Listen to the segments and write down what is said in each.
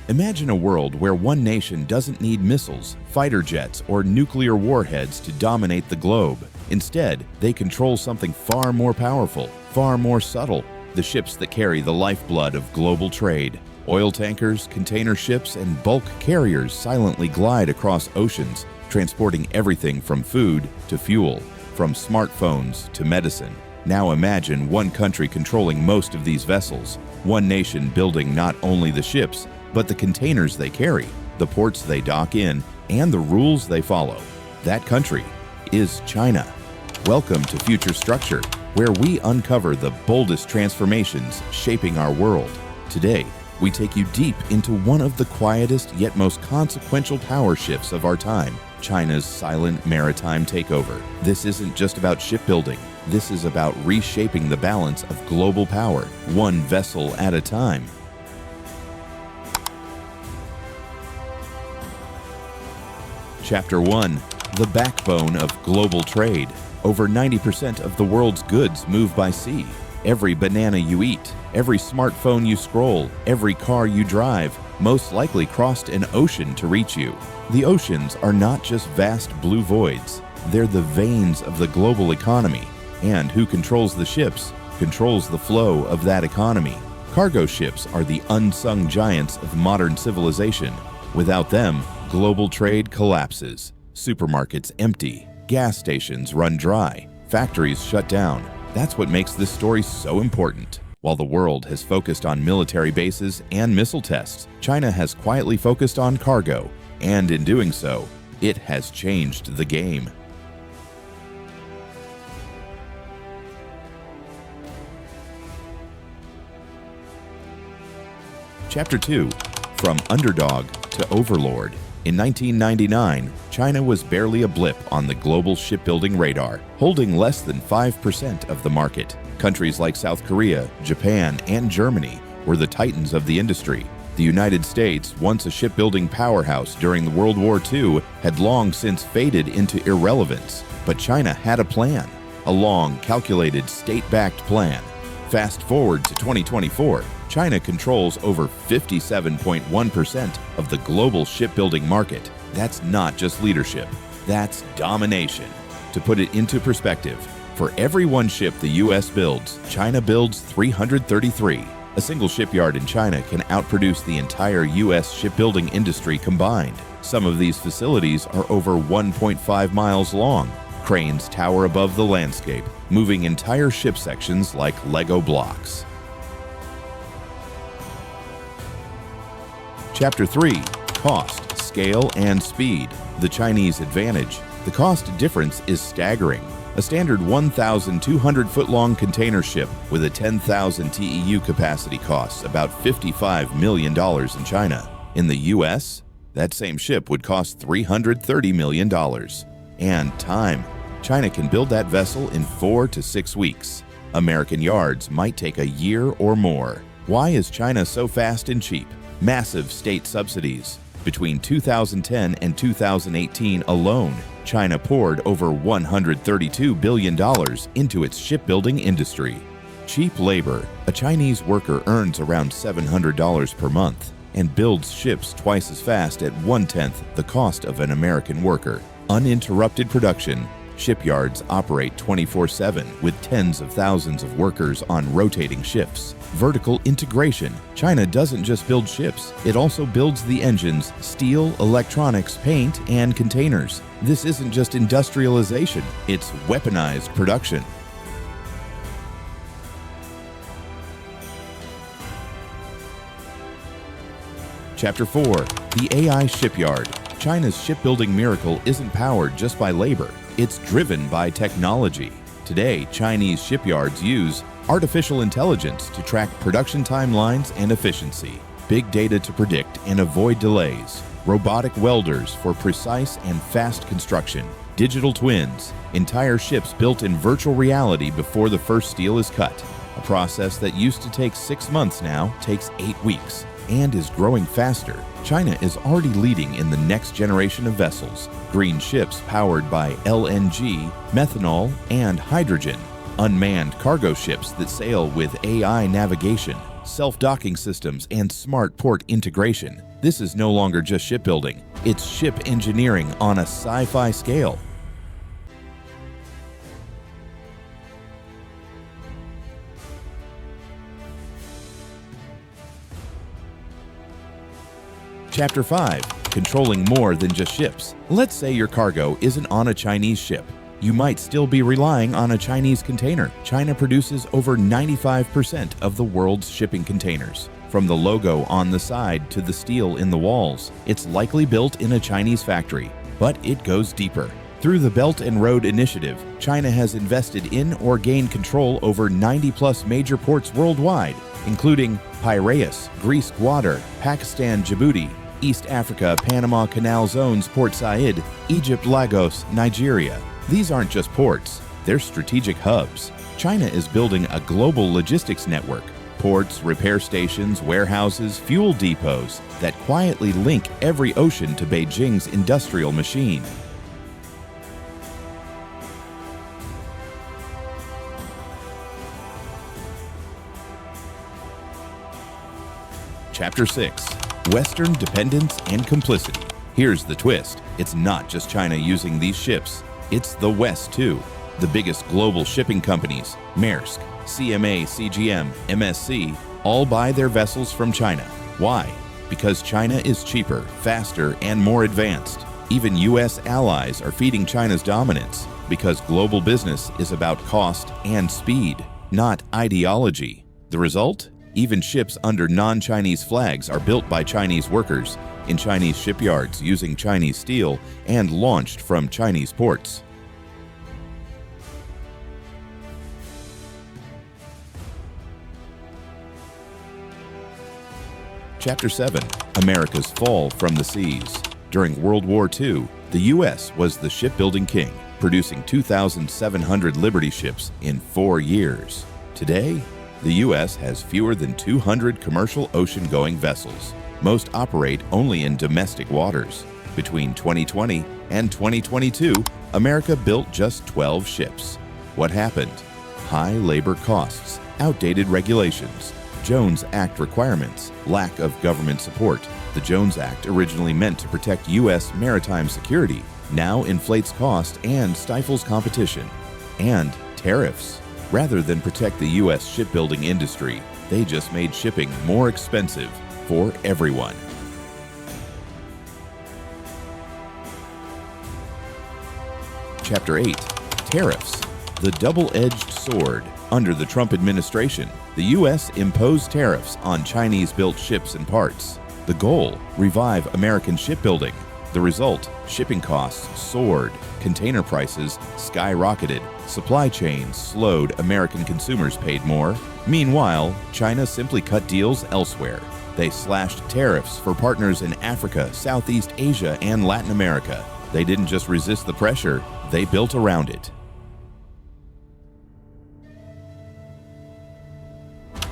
Imagine a world where one nation doesn't need missiles, fighter jets, or nuclear warheads to dominate the globe. Instead, they control something far more powerful, far more subtle: the ships that carry the lifeblood of global trade. Oil tankers, container ships, and bulk carriers silently glide across oceans, transporting everything from food to fuel, from smartphones to medicine. Now imagine one country controlling most of these vessels, one nation building not only the ships, but the containers they carry, the ports they dock in, and the rules they follow. That country is China. Welcome to Future Structure, where we uncover the boldest transformations shaping our world. Today, we take you deep into one of the quietest yet most consequential power shifts of our time: China's silent maritime takeover. This isn't just about shipbuilding. This is about reshaping the balance of global power, one vessel at a time. Chapter 1. The backbone of global trade. Over 90% of the world's goods move by sea. Every banana you eat, every smartphone you scroll, every car you drive, most likely crossed an ocean to reach you. The oceans are not just vast blue voids. They're the veins of the global economy. And who controls the ships controls the flow of that economy. Cargo ships are the unsung giants of modern civilization. Without them, global trade collapses. Supermarkets empty, gas stations run dry, factories shut down. That's what makes this story so important. While the world has focused on military bases and missile tests, China has quietly focused on cargo, and in doing so, it has changed the game. Chapter 2. From Underdog to Overlord. In 1999, China was barely a blip on the global shipbuilding radar, holding less than 5% of the market. Countries like South Korea, Japan, and Germany were the titans of the industry. The United States, once a shipbuilding powerhouse during World War II, had long since faded into irrelevance. But China had a plan, a long, calculated, state-backed plan. Fast forward to 2024, China controls over 57.1% of the global shipbuilding market. That's not just leadership, that's domination. To put it into perspective, for every one ship the US builds, China builds 333. A single shipyard in China can outproduce the entire US shipbuilding industry combined. Some of these facilities are over 1.5 miles long. Cranes tower above the landscape, moving entire ship sections like Lego blocks. Chapter 3. Cost, Scale, and Speed. The Chinese advantage. The cost difference is staggering. A standard 1,200-foot-long container ship with a 10,000 TEU capacity costs about $55 million in China. In the US, that same ship would cost $330 million. And time. China can build that vessel in 4 to 6 weeks. American yards might take a year or more. Why is China so fast and cheap? Massive state subsidies. Between 2010 and 2018 alone, China poured over $132 billion into its shipbuilding industry. Cheap labor. A Chinese worker earns around $700 per month and builds ships twice as fast at 1/10 the cost of an American worker. Uninterrupted production. Shipyards operate 24/7 with tens of thousands of workers on rotating shifts. Vertical integration. China doesn't just build ships, it also builds the engines, steel, electronics, paint, and containers. This isn't just industrialization, it's weaponized production. Chapter 4. The AI Shipyard. China's shipbuilding miracle isn't powered just by labor, it's driven by technology. Today, Chinese shipyards use artificial intelligence to track production timelines and efficiency, big data to predict and avoid delays, robotic welders for precise and fast construction, digital twins, entire ships built in virtual reality before the first steel is cut. A process that used to take 6 months now takes 8 weeks and is growing faster. China is already leading in the next generation of vessels, green ships powered by LNG, methanol, and hydrogen, unmanned cargo ships that sail with AI navigation, self-docking systems, and smart port integration. This is no longer just shipbuilding, it's ship engineering on a sci-fi scale. Chapter 5. Controlling more than just ships. Let's say your cargo isn't on a Chinese ship. You might still be relying on a Chinese container. China produces over 95% of the world's shipping containers. From the logo on the side to the steel in the walls, it's likely built in a Chinese factory. But it goes deeper. Through the Belt and Road Initiative, China has invested in or gained control over 90+ major ports worldwide, including Piraeus, Greece Gwadar, Pakistan Djibouti, East Africa Panama Canal Zones Port Said, Egypt Lagos, Nigeria. These aren't just ports, they're strategic hubs. China is building a global logistics network, ports, repair stations, warehouses, fuel depots that quietly link every ocean to Beijing's industrial machine. Chapter 6. Western Dependence and Complicity. Here's the twist. It's not just China using these ships. It's the West too. The biggest global shipping companies, Maersk, CMA, CGM, MSC, all buy their vessels from China. Why? Because China is cheaper, faster, and more advanced. Even US allies are feeding China's dominance because global business is about cost and speed, not ideology. The result? Even ships under non-Chinese flags are built by Chinese workers in Chinese shipyards using Chinese steel and launched from Chinese ports. Chapter 7. America's Fall from the Seas. During World War II, the U.S. was the shipbuilding king, producing 2,700 Liberty ships in 4 years. Today, the U.S. has fewer than 200 commercial ocean-going vessels. Most operate only in domestic waters. Between 2020 and 2022, America built just 12 ships. What happened? High labor costs, outdated regulations, Jones Act requirements, lack of government support. The Jones Act, originally meant to protect U.S. maritime security, now inflates cost and stifles competition. And tariffs. Rather than protect the U.S. shipbuilding industry, they just made shipping more expensive for everyone. Chapter 8. Tariffs. The double-edged sword. Under the Trump administration, the U.S. imposed tariffs on Chinese-built ships and parts. The goal? Revive American shipbuilding. The result? Shipping costs soared, container prices skyrocketed, supply chains slowed, American consumers paid more. Meanwhile, China simply cut deals elsewhere. They slashed tariffs for partners in Africa, Southeast Asia, and Latin America. They didn't just resist the pressure, they built around it.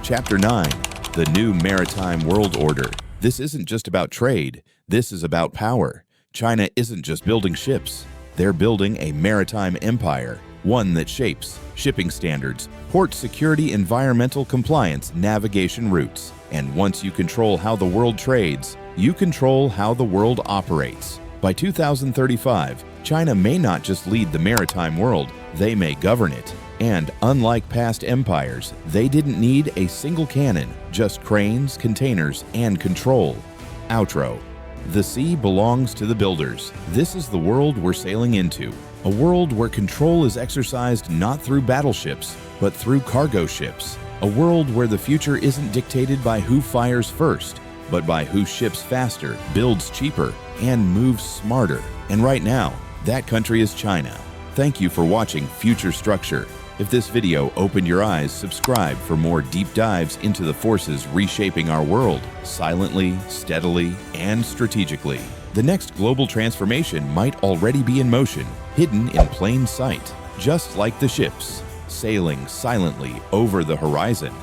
Chapter 9. The New Maritime World Order. This isn't just about trade, this is about power. China isn't just building ships, they're building a maritime empire, one that shapes shipping standards, port security, environmental compliance, navigation routes. And once you control how the world trades, you control how the world operates. By 2035, China may not just lead the maritime world, they may govern it. And unlike past empires, they didn't need a single cannon, just cranes, containers, and control. Outro. The sea belongs to the builders. This is the world we're sailing into. A world where control is exercised not through battleships, but through cargo ships. A world where the future isn't dictated by who fires first, but by who ships faster, builds cheaper, and moves smarter. And right now, that country is China. Thank you for watching Future Structure. If this video opened your eyes, subscribe for more deep dives into the forces reshaping our world, silently, steadily, and strategically. The next global transformation might already be in motion, hidden in plain sight, just like the ships, sailing silently over the horizon.